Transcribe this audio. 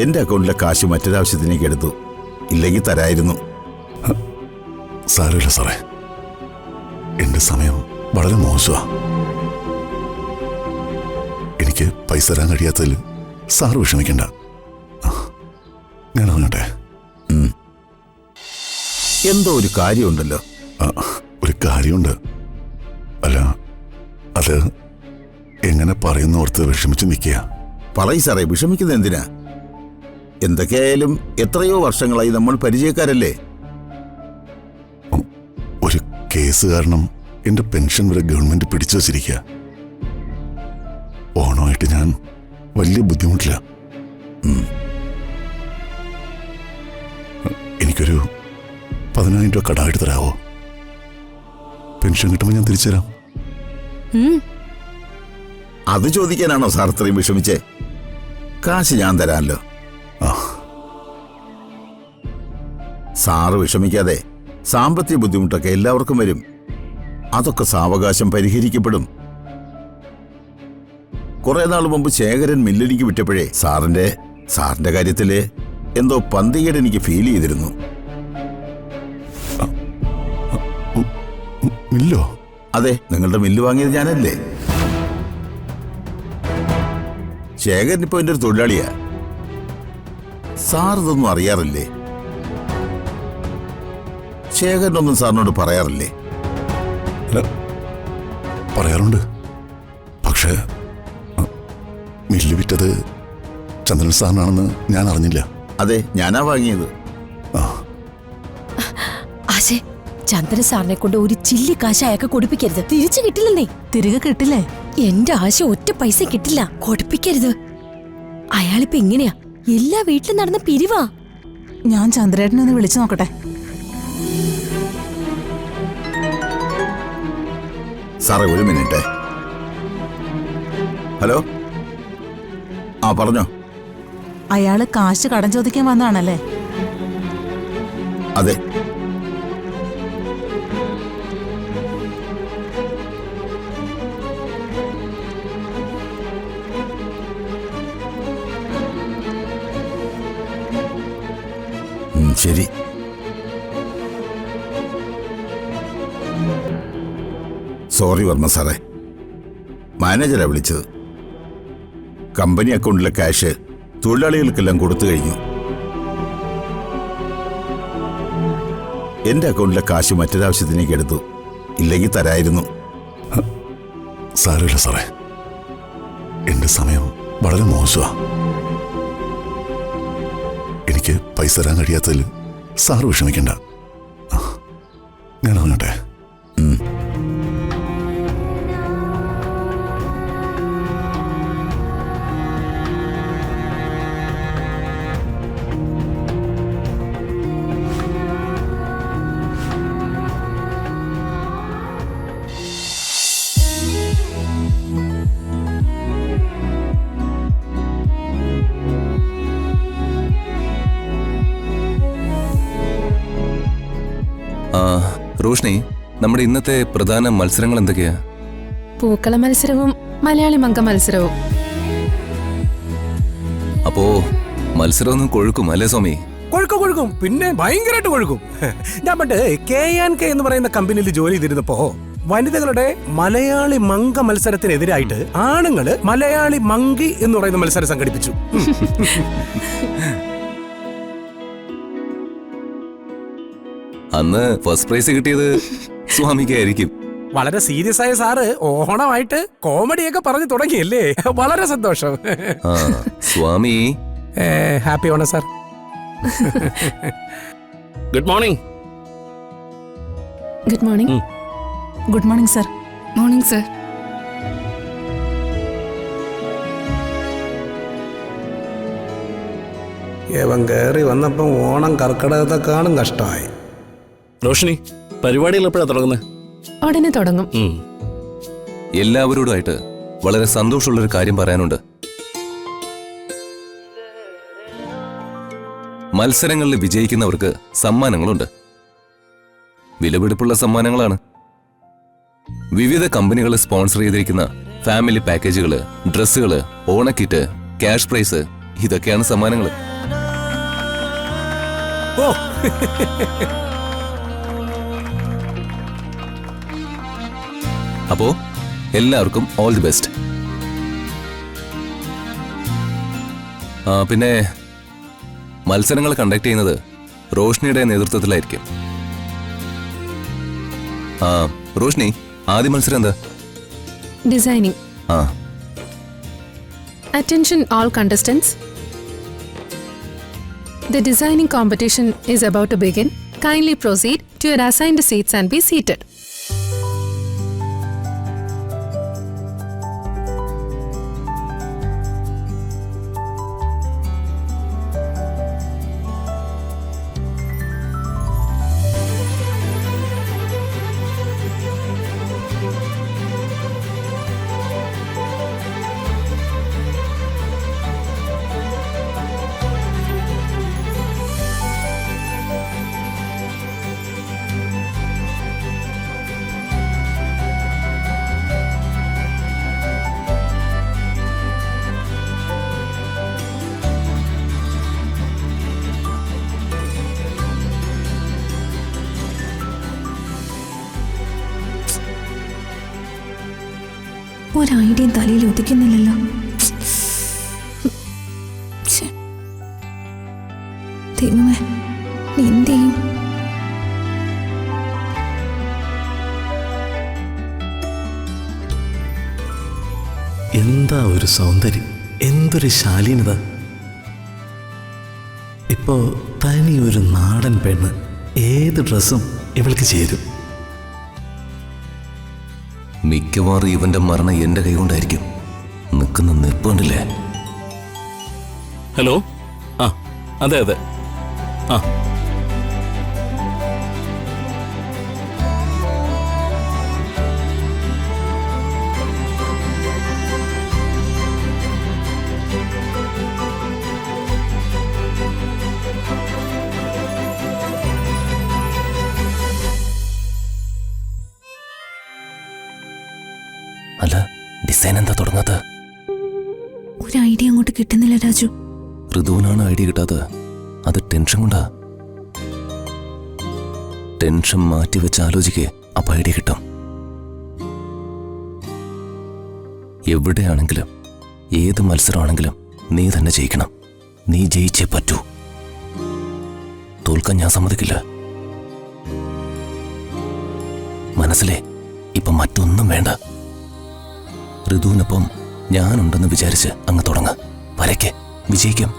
എന്റെ അക്കൗണ്ടിലെ കാശ് മറ്റൊരാവശ്യത്തിനേക്ക് എടുത്തു. ഇല്ലെങ്കിൽ തരായിരുന്നു. സാരമില്ല സാറേ, എന്റെ സമയം വളരെ മോശമാ. എനിക്ക് പൈസ തരാൻ കഴിയാത്തതിൽ സാറ് വിഷമിക്കണ്ട. ഞാൻ അറിഞ്ഞോട്ടെ. എന്തോ ഒരു കാര്യമുണ്ടല്ലോ. ഒരു കാര്യമുണ്ട്. അല്ല, അത് എങ്ങനെ പറയുന്നോർത്ത് വിഷമിച്ച് നിൽക്കുക. പറയ് സാറേ, വിഷമിക്കുന്നത് എന്തിനാ? എന്തൊക്കെയായാലും എത്രയോ വർഷങ്ങളായി നമ്മൾ പരിചയക്കാരല്ലേ? ഒരു കേസ് കാരണം എന്റെ പെൻഷൻ വരെ ഗവൺമെന്റ് പിടിച്ചു വച്ചിരിക്കുക. ഓണമായിട്ട് ഞാൻ വലിയ ബുദ്ധിമുട്ടില്ല. എനിക്കൊരു 10,000 രൂപ കടമായിട്ട് തരാവോ? പെൻഷൻ കിട്ടുമ്പോൾ ഞാൻ തിരിച്ചു തരാം. അത് ചോദിക്കാനാണോ സാർ ഇത്രയും വിഷമിച്ചേ? കാശ് ഞാൻ തരാമല്ലോ. സാറ് വിഷമിക്കാതെ. സാമ്പത്തിക ബുദ്ധിമുട്ടൊക്കെ എല്ലാവർക്കും വരും. അതൊക്കെ സാവകാശം പരിഹരിക്കപ്പെടും. കുറെ നാൾ മുമ്പ് ശേഖരൻ മില്ലടിക്ക് വിറ്റപ്പോഴേ സാറിന്റെ കാര്യത്തില് എന്തോ പന്തികേട് എനിക്ക് ഫീൽ ചെയ്തിരുന്നു. മില്ലോ? അതെ, നിങ്ങളുടെ മില്ല് വാങ്ങിയത് ഞാനല്ലേ. ശേഖരൻ ഇപ്പൊ എന്റെ ഒരു തൊഴിലാളിയാ. സാർ ഇതൊന്നും അറിയാറില്ലേ? ശേഖരനൊന്നും സാറിനോട് പറയാറില്ലേ? പറയാറുണ്ട്. പക്ഷേ മില്ല് വിറ്റത് ചന്ദ്രൻ സാറിനാണെന്ന് ഞാൻ അറിഞ്ഞില്ല. അതെ, ഞാനാ വാങ്ങിയത്. ആശേ, ചന്ദ്രൻ സാറിനെ കൊണ്ട് ഒരു ചില്ലി കാശ് അയാൾക്ക് കൊടുപ്പിക്കരുത്. തിരിച്ചു കിട്ടില്ലെന്നേ. തിരികെ കിട്ടില്ലേ? എന്റെ ആശ ഒറ്റ പൈസ കിട്ടില്ല. കൊടുപ്പിക്കരുത്. അയാളിപ്പോ എങ്ങനെയാ? എല്ലാ വീട്ടിലും നടന്ന പിരിവാ. ഞാൻ ചന്ദ്രേട്ടനെ ഒന്ന് വിളിച്ചു നോക്കട്ടെ. സാറേ, ഒരു മിനിറ്റ്. ഹലോ, പറഞ്ഞോ. അയാള് കാശ് കടം ചോദിക്കാൻ വന്നതാണല്ലേ? അതെ. ശരി. സോറി വർമ്മ സാറേ, മാനേജരാ വിളിച്ചത്. കമ്പനി അക്കൗണ്ടിലെ ക്യാഷ് തൊഴിലാളികൾക്കെല്ലാം കൊടുത്തു കഴിഞ്ഞു. എന്റെ അക്കൗണ്ടിലെ കാശ് മറ്റൊരാവശ്യത്തിനേക്ക് എടുത്തു. ഇല്ലെങ്കിൽ തരായിരുന്നു. സാരമില്ല സാറേ, എന്റെ സമയം വളരെ മോശമാ. എനിക്ക് പൈസ തരാൻ കഴിയാത്തതിൽ സാറ് വിഷമിക്കണ്ട. ഞാൻ അറിഞ്ഞോട്ടെ. റോഷ്നി, നമ്മുടെ ഇന്നത്തെ പ്രധാന മത്സരങ്ങൾ എന്തൊക്കെയാ? പൂക്കള മത്സരവും മലയാളി മങ്ക മത്സരവും. അപ്പോ മത്സരമൊന്നും കൊഴുക്കും അല്ലേ സ്വാമി? കൊഴുക്കും, പിന്നെ ഭയങ്കരമായിട്ട് കൊഴുക്കും. ഞാൻ പണ്ട് KNK എന്ന് പറയുന്ന കമ്പനിയിൽ ജോലി ചെയ്തിരുന്നപ്പോ വനിതകളുടെ മലയാളി മങ്ക മത്സരത്തിനെതിരായിട്ട് ആണുങ്ങള് മലയാളി മങ്കി എന്ന് പറയുന്ന മത്സരം സംഘടിപ്പിച്ചു. അന്ന് ഫസ്റ്റ് പ്രൈസ് കിട്ടിയത് സ്വാമിക്കായിരിക്കും. വളരെ സീരിയസ് ആയ സാറ് ഓണമായിട്ട് കോമഡിയൊക്കെ പറഞ്ഞു തുടങ്ങിയല്ലേ? വളരെ സന്തോഷം. Swami happy Onam sir. Good morning. Good morning. Good morning sir. Morning sir. ഏവൻ കയറി വന്നപ്പം ഓണം കർക്കിടകത്തെ കാണും കഷ്ടമായി. റോഷിനി, പരിപാടികൾ എപ്പോഴാണ് തുടങ്ങുന്നത്? ഉടനെ തുടങ്ങും. എല്ലാവരോടുമായിട്ട് വളരെ സന്തോഷമുള്ളൊരു കാര്യം പറയാനുണ്ട്. മത്സരങ്ങളിൽ വിജയിക്കുന്നവർക്ക് സമ്മാനങ്ങളുണ്ട്. വിലപിടിപ്പുള്ള സമ്മാനങ്ങളാണ്. വിവിധ കമ്പനികൾ സ്പോൺസർ ചെയ്തിരിക്കുന്ന ഫാമിലി പാക്കേജുകള്, ഡ്രസ്സുകള്, ഓണക്കിറ്റ്, ക്യാഷ് പ്രൈസ്, ഇതൊക്കെയാണ് സമ്മാനങ്ങൾ. ഓ അപ്പോ എല്ലാവർക്കും ഓൾ ദി ബെസ്റ്റ്. പിന്നെ മത്സരങ്ങൾ കണ്ടക്ട് ചെയ്യുന്നത് റോഷ്നിയുടെ നേതൃത്വത്തിലായിരിക്കും. റോഷ്നി, ആദ്യ മത്സരം എന്താ? Designing. ആ Attention all contestants. The designing competition is about to begin. Kindly proceed to your assigned seats and be seated. ഒരൈഡിയയും തലയിൽ ഉദിക്കുന്നില്ലല്ലോ. ദൈവമേ, നീ എന്ത് ചെയ്യും? എന്താ ഒരു സൗന്ദര്യം, എന്തൊരു ശാലീനത. ഇപ്പോ തനി ഒരു നാടൻ പെണ്ണ്, ഏത് ഡ്രസ്സും ഇവൾക്ക് ചേരും. മിക്കവാറും ഇവന്റെ മരണം എന്റെ കൈകൊണ്ടായിരിക്കും. നിൽക്കുന്ന നിൽപ്പുണ്ടല്ലേ. ഹലോ. ആ അതെ അതെ. ആ അല്ല, ഡിസൈൻ എന്താ തുടങ്ങാത്ത? ഒരു ഐഡിയ അങ്ങോട്ട് കിട്ടുന്നില്ല രാജു. ഋതുവിനാണ് ഐഡിയ കിട്ടാത്തത്. അത് ടെൻഷൻ കൊണ്ടാ. ടെൻഷൻ മാറ്റി വെച്ച് ആലോചിക്കേ, അപ്പൊ ഐഡിയ കിട്ടും. എവിടെയാണെങ്കിലും ഏത് മത്സരമാണെങ്കിലും നീ തന്നെ ജയിക്കണം. നീ ജയിച്ചേ പറ്റൂ. തോൽക്കാൻ ഞാൻ സമ്മതിക്കില്ല. മനസ്സിലെ ഇപ്പൊ മറ്റൊന്നും വേണ്ട. ഋതുവിനൊപ്പം ഞാനുണ്ടെന്ന് വിചാരിച്ച് അങ്ങ് തുടങ്ങ. വരയ്ക്ക്, വിജയിക്കും.